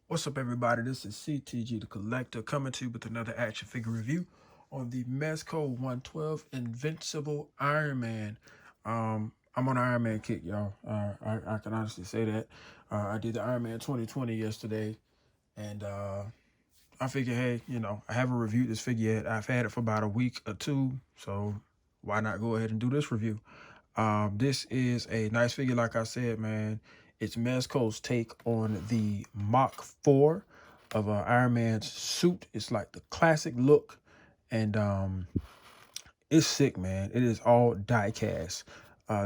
What's up, everybody? This is CTG the Collector coming to you with another action figure review on the Mezco 112 Invincible Iron Man. I'm on an Iron Man kick, y'all. I can honestly say that. I did the Iron Man 2020 yesterday, and I figured, hey, I haven't reviewed this figure yet. I've had it for about a week or two, so why not go ahead and do this review? This is a nice figure, like I said, man. It's Mezco's take on the Mach 4 of Iron Man's suit. It's like the classic look, and it's sick, man. It is all die cast.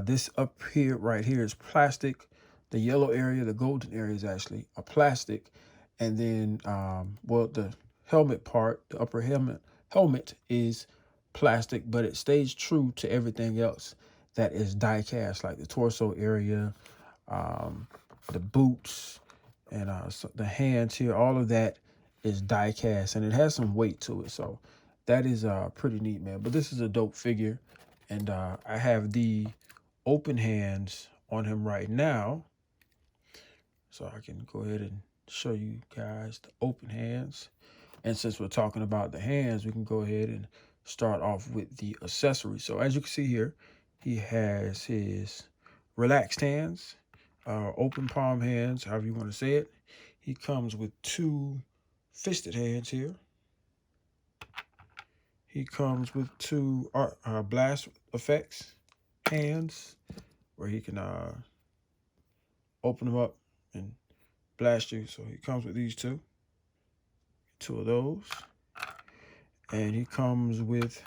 This up here, right here, is plastic. The yellow area, the golden area is actually a plastic. And then, well, the helmet part, the upper helmet is plastic, but it stays true to everything else that is die cast, like the torso area, the boots, and so the hands here. All of that is die cast, and it has some weight to it. So that is pretty neat, man. But this is a dope figure, and I have the open hands on him right now, so I can go ahead and show you guys the open hands. And since we're talking about the hands, we can go ahead and start off with the accessories. So as you can see here, he has his relaxed hands, open palm hands, however you want to say it. He comes with two fisted hands here. He comes with two blast effects hands, where he can open them up and blast you. So he comes with these two of those. And he comes with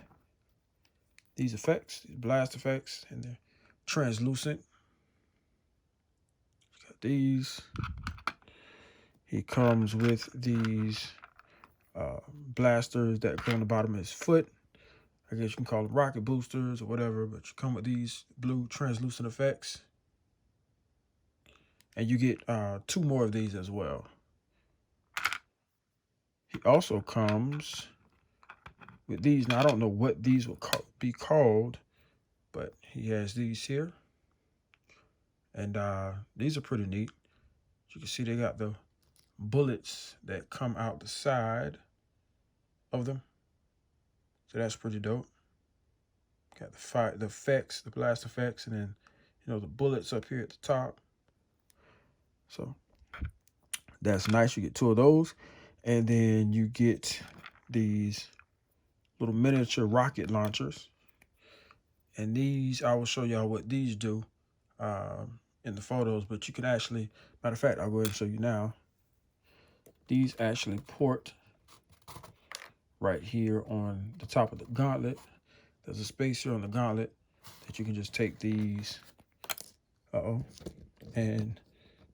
these effects, these blast effects, and they're translucent. He's got these. He comes with these blasters that go on the bottom of his foot. I guess you can call them rocket boosters or whatever, but you come with these blue translucent effects. And you get two more of these as well. He also comes with these. Now, I don't know what these will be called, but he has these here. And these are pretty neat. As you can see, they got the bullets that come out the side of them. So that's pretty dope. Got the effects, the blast effects, and then, the bullets up here at the top. So that's nice. You get two of those. And then you get these little miniature rocket launchers. And these, I will show y'all what these do in the photos. But you can actually, matter of fact, I'll go ahead and show you now. These actually port right here on the top of the gauntlet. There's a space here on the gauntlet that you can just take these, and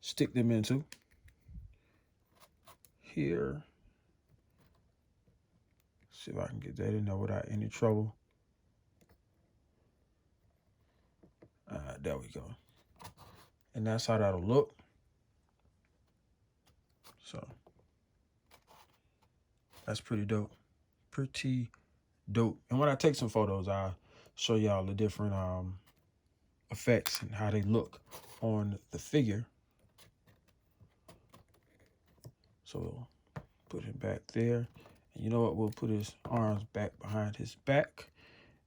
stick them into. Here. See if I can get that in there without any trouble. There we go. And that's how that'll look. So that's pretty dope. Pretty dope. And when I take some photos, I'll show y'all the different effects and how they look on the figure. So we'll put him back there. And you know what? We'll put his arms back behind his back.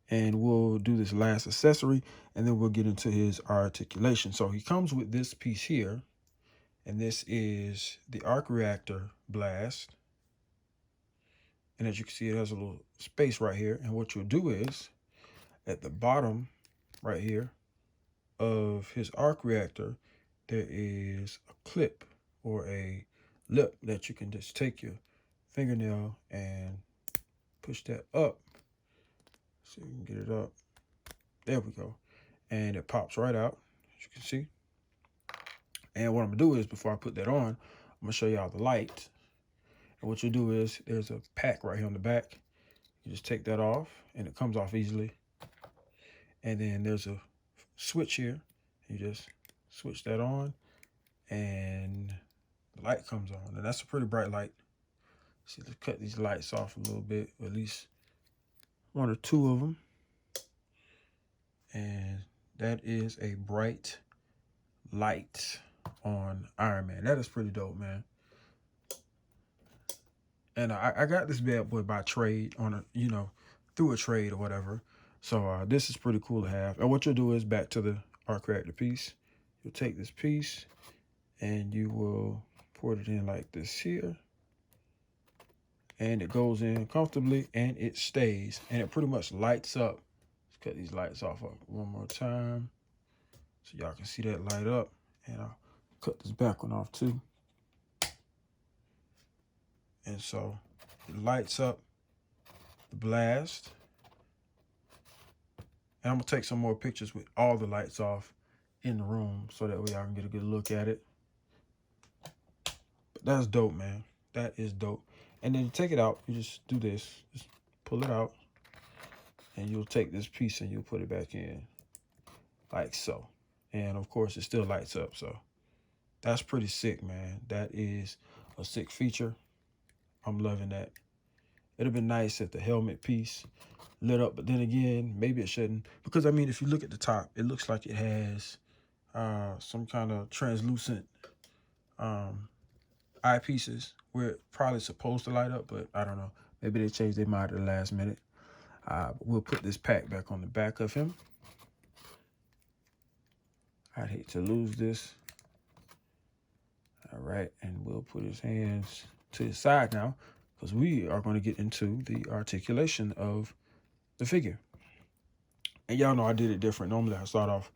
And we'll do this last accessory, and then we'll get into his articulation. So he comes with this piece here, and this is the arc reactor blast. And as you can see, it has a little space right here. And what you'll do is, at the bottom right here of his arc reactor, there is a clip or a lip that you can just take your fingernail and push that up. So you can get it up. There we go. And it pops right out, as you can see. And what I'm gonna do is, before I put that on, I'm gonna show y'all the light. And what you do is, there's a pack right here on the back. You just take that off, and it comes off easily. And then there's a switch here. You just switch that on, and the light comes on. And that's a pretty bright light. See, let's cut these lights off a little bit, or at least one or two of them. And that is a bright light on Iron Man. That is pretty dope, man. And I got this bad boy by trade on a, through a trade or whatever. So this is pretty cool to have. And what you'll do is back to the Arc Reactor piece. You'll take this piece and you will put it in like this here. And it goes in comfortably and it stays. And it pretty much lights up. Let's cut these lights off one more time so y'all can see that light up. And I'll cut this back one off too. And so it lights up the blast. And I'm gonna take some more pictures with all the lights off in the room so that way I can get a good look at it. But that's dope, man. That is dope. And then you take it out, you just do this, just pull it out, and you'll take this piece and you'll put it back in like so. And of course it still lights up, so that's pretty sick, man. That is a sick feature. I'm loving that. It'd have been nice if the helmet piece lit up, but then again, maybe it shouldn't. Because I mean, if you look at the top, it looks like it has some kind of translucent eyepieces where it's probably supposed to light up, but I don't know. Maybe they changed their mind at the last minute. But we'll put this pack back on the back of him. I'd hate to lose this. All right, and we'll put his hands to his side now because we are going to get into the articulation of the figure. And y'all know I did it different. Normally I start off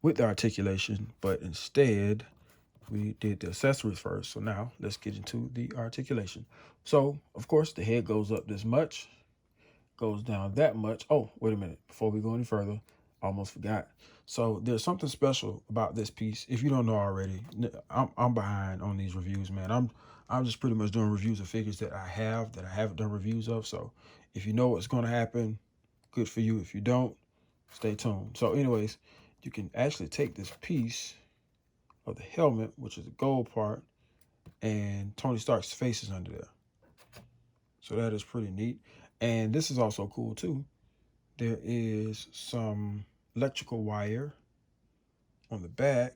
with the articulation, but instead we did the accessories first. So now let's get into the articulation. So of course the head goes up this much, goes down that much. Oh, wait a minute. Before we go any further, I almost forgot. So there's something special about this piece. If you don't know already, I'm behind on these reviews, man. I'm just pretty much doing reviews of figures that I haven't done reviews of. So if you know what's going to happen, good for you. If you don't, stay tuned. So anyways, you can actually take this piece of the helmet, which is the gold part, and Tony Stark's face is under there. So that is pretty neat. And this is also cool too. There is some electrical wire on the back.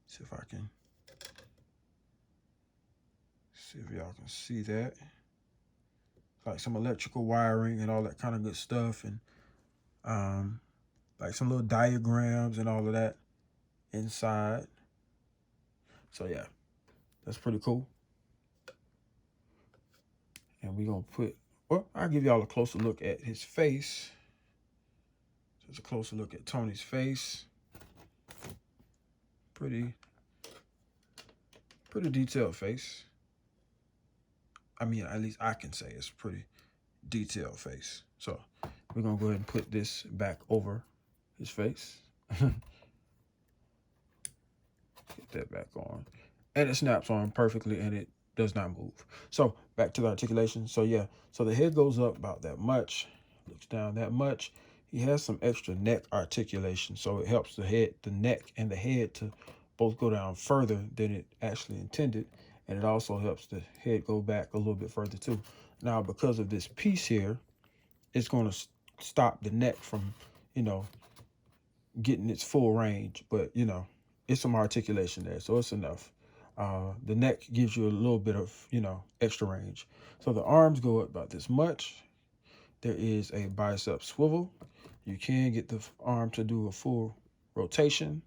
Let's see if I can see if y'all can see that. Like some electrical wiring and all that kind of good stuff, and like some little diagrams and all of that inside. So yeah, that's pretty cool. And we're gonna put, well, I'll give y'all a closer look at his face. Just a closer look at Tony's face. Pretty detailed face. I mean, at least I can say it's a pretty detailed face. So we're gonna go ahead and put this back over his face. Get that back on. And it snaps on perfectly and it does not move. So back to the articulation. So yeah, so the head goes up about that much, looks down that much. He has some extra neck articulation, so it helps the head, the neck and the head to both go down further than it actually intended. And it also helps the head go back a little bit further too. Now, because of this piece here, it's going to stop the neck from, getting its full range. But, it's some articulation there, so it's enough. The neck gives you a little bit of, extra range. So the arms go up about this much. There is a bicep swivel. You can get the arm to do a full rotation.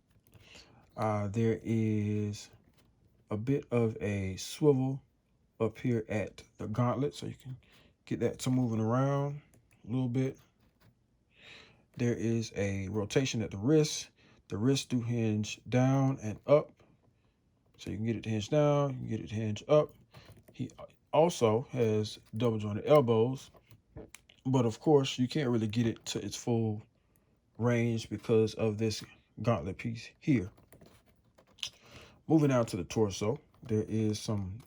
There is a bit of a swivel up here at the gauntlet, so you can get that to moving around a little bit. There is a rotation at the wrist. The wrists do hinge down and up, so you can get it to hinge down, you can get it to hinge up. He also has double jointed elbows, but of course you can't really get it to its full range because of this gauntlet piece here. Moving out to the torso, there is some,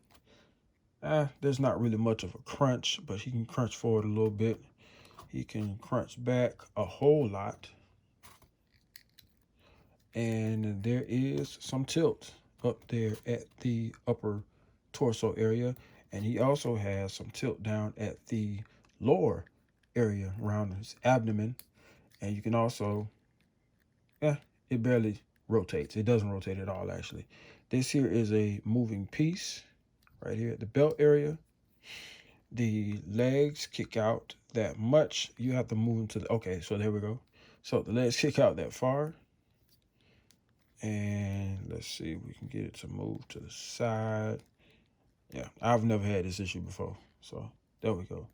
there's not really much of a crunch, but he can crunch forward a little bit. He can crunch back a whole lot. And there is some tilt up there at the upper torso area. And he also has some tilt down at the lower area around his abdomen. And you can also, it barely rotates. It doesn't rotate at all, actually. This here is a moving piece right here at the belt area. The legs kick out that much. You have to move them to the, okay, so there we go. So the legs kick out that far. And let's see if we can get it to move to the side. Yeah, I've never had this issue before. So there we go.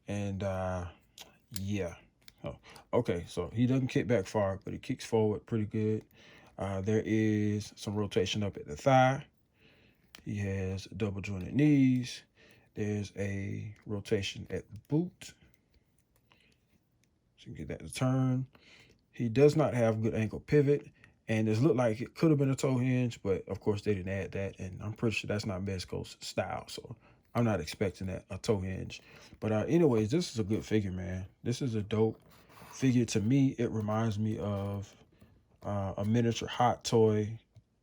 And yeah. Oh, okay, so he doesn't kick back far, but he kicks forward pretty good. There is some rotation up at the thigh. He has double jointed knees. There's a rotation at the boot. So you get that to turn. He does not have good ankle pivot. And this looked like it could have been a toe hinge, but of course they didn't add that. And I'm pretty sure that's not Mezco's style. So I'm not expecting that, a toe hinge. But anyways, this is a good figure, man. This is a dope figure. To me, it reminds me of a miniature Hot Toy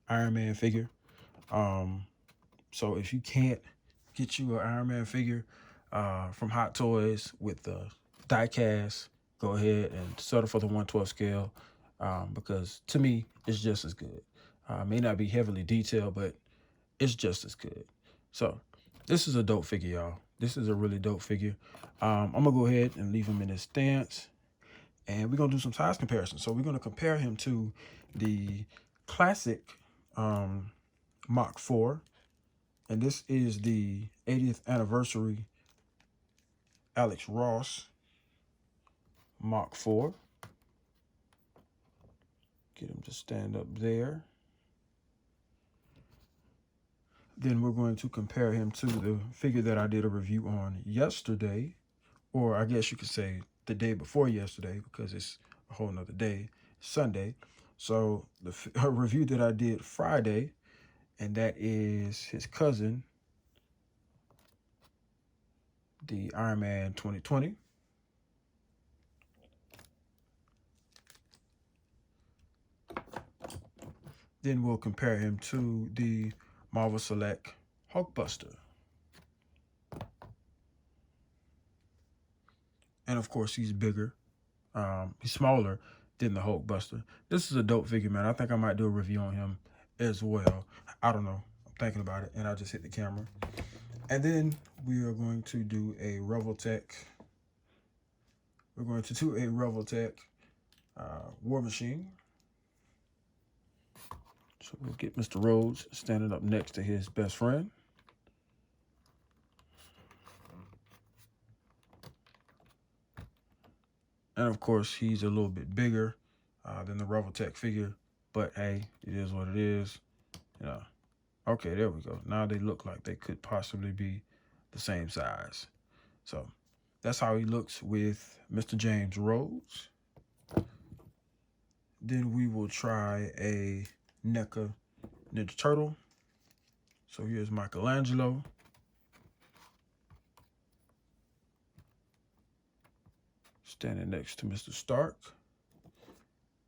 Iron Man figure. So if you can't get you an Iron Man figure from Hot Toys with the die cast, go ahead and settle for the 1/12 scale because to me, it's just as good. May not be heavily detailed, but it's just as good. So this is a dope figure, y'all. This is a really dope figure. I'm going to go ahead and leave him in his stance. And we're going to do some size comparison. So we're going to compare him to the classic Mach 4. And this is the 80th anniversary Alex Ross Mach 4. Get him to stand up there. Then we're going to compare him to the figure that I did a review on yesterday, or I guess you could say the day before yesterday because it's a whole nother day, Sunday. So the review that I did Friday, and that is his cousin, the Iron Man 2020. Then we'll compare him to the Marvel Select Hulkbuster. And of course, he's bigger. He's smaller than the Hulkbuster. This is a dope figure, man. I think I might do a review on him as well. I don't know. I'm thinking about it, and I just hit the camera. And then we are going to do a Revoltech. We're going to do a Revoltech War Machine. So we'll get Mr. Rhodes standing up next to his best friend. And of course, he's a little bit bigger than the Revoltech figure, but hey, it is what it is. You know. Okay, there we go. Now they look like they could possibly be the same size. So that's how he looks with Mr. James Rhodes. Then we will try a NECA Ninja Turtle. So here's Michelangelo. Standing next to Mr. Stark.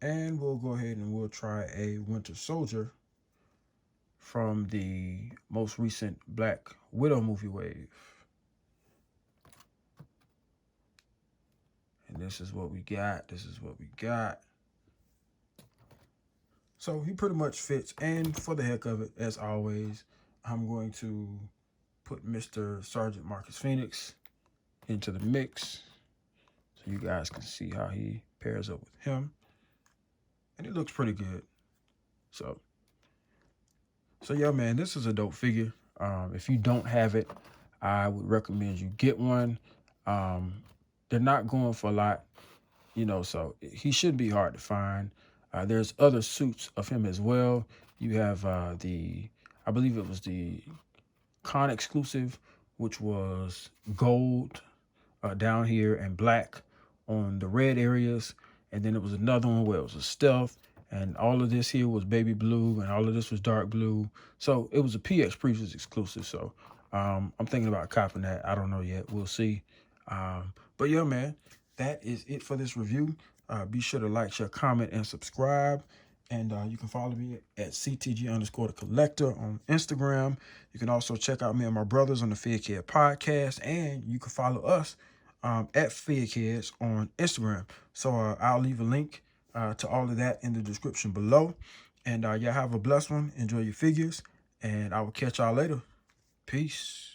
And we'll go ahead and we'll try a Winter Soldier from the most recent Black Widow movie wave. And this is what we got. This is what we got. So he pretty much fits. And for the heck of it, as always, I'm going to put Mr. Sergeant Marcus Phoenix into the mix so you guys can see how he pairs up with him. And it looks pretty good. So yeah, man, this is a dope figure. If you don't have it, I would recommend you get one. They're not going for a lot, you know, so he should be hard to find. There's other suits of him as well. You have I believe it was the Con exclusive, which was gold down here and black on the red areas. And then it was another one where it was a stealth. And all of this here was baby blue, and all of this was dark blue. So it was a PX Previous exclusive. So I'm thinking about copping that. I don't know yet. We'll see. But yeah, man, that is it for this review. Be sure to like, share, comment, and subscribe. And you can follow me at CTG_the collector on Instagram. You can also check out me and my brothers on the Figkid podcast. And you can follow us at Figkids on Instagram. So I'll leave a link to all of that in the description below. And y'all have a blessed one. Enjoy your figures. And I will catch y'all later. Peace.